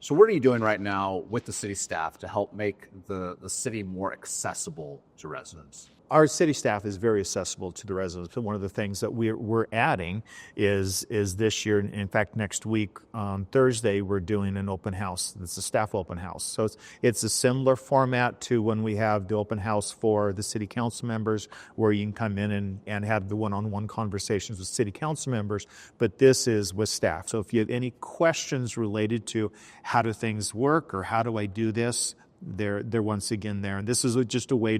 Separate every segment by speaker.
Speaker 1: So what are you doing right now with the city staff to help make the city more accessible to residents?
Speaker 2: Our city staff is very accessible to the residents. But one of the things that we're adding is this year, in fact, next week on Thursday, we're doing an open house. It's a staff open house. So it's a similar format to when we have the open house for the city council members, where you can come in and have the one-on-one conversations with city council members. But this is with staff. So if you have any questions related to how do things work or how do I do this, they're once again there. And this is just a way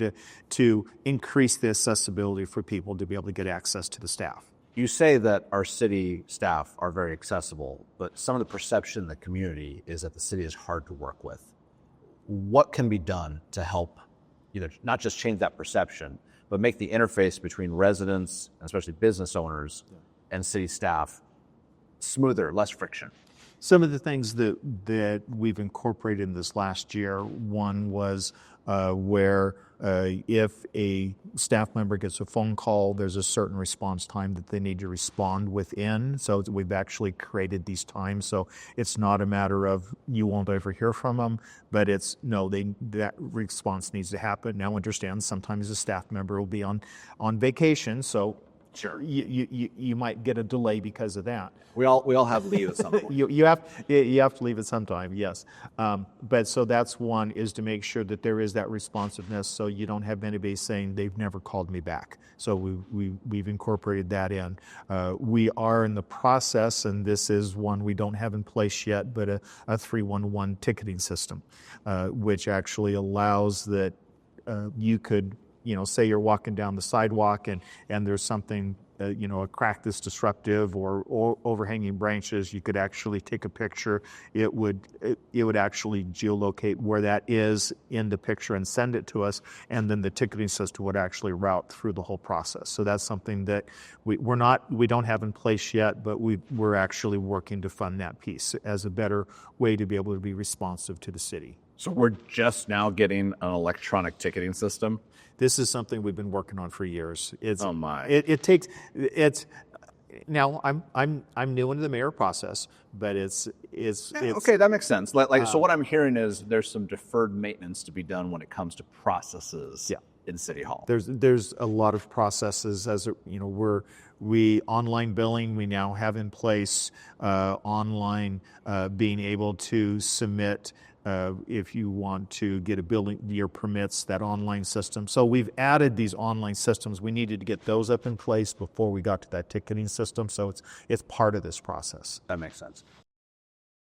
Speaker 2: to increase the accessibility for people to be able to get access to the staff.
Speaker 1: You say that our city staff are very accessible, but some of the perception in the community is that the city is hard to work with. What can be done to help either not just change that perception, but make the interface between residents, especially business owners, and city staff smoother, less friction?
Speaker 2: Some of the things that we've incorporated in this last year, one was where if a staff member gets a phone call, there's a certain response time that they need to respond within. So we've actually created these times. So it's not a matter of you won't ever hear from them, but it's no, that response needs to happen. Now understand, sometimes a staff member will be on vacation, so sure, you might get a delay because of that.
Speaker 1: We all have leave at some point.
Speaker 2: you have to leave at some time, yes. But so that's one, is to make sure that there is that responsiveness, so you don't have anybody saying they've never called me back. So we've incorporated that in. We are in the process, and this is one we don't have in place yet, but a 311 ticketing system, which actually allows that you could, say you're walking down the sidewalk and there's something, a crack that's disruptive or overhanging branches, you could actually take a picture. It would actually geolocate where that is in the picture and send it to us, and then the ticketing system would actually route through the whole process. So that's something that we don't have in place yet, but we're actually working to fund that piece as a better way to be able to be responsive to the city.
Speaker 1: So we're just now getting an electronic ticketing system?
Speaker 2: This is something we've been working on for years.
Speaker 1: Oh my!
Speaker 2: Now I'm new into the mayor process, but it's
Speaker 1: okay. That makes sense. So what I'm hearing is there's some deferred maintenance to be done when it comes to processes. In City Hall.
Speaker 2: There's a lot of processes, as we online billing. We now have in place online being able to submit. If you want to get a building year permits, that online system. So we've added these online systems. We needed to get those up in place before we got to that ticketing system. So it's part of this process.
Speaker 1: That makes sense.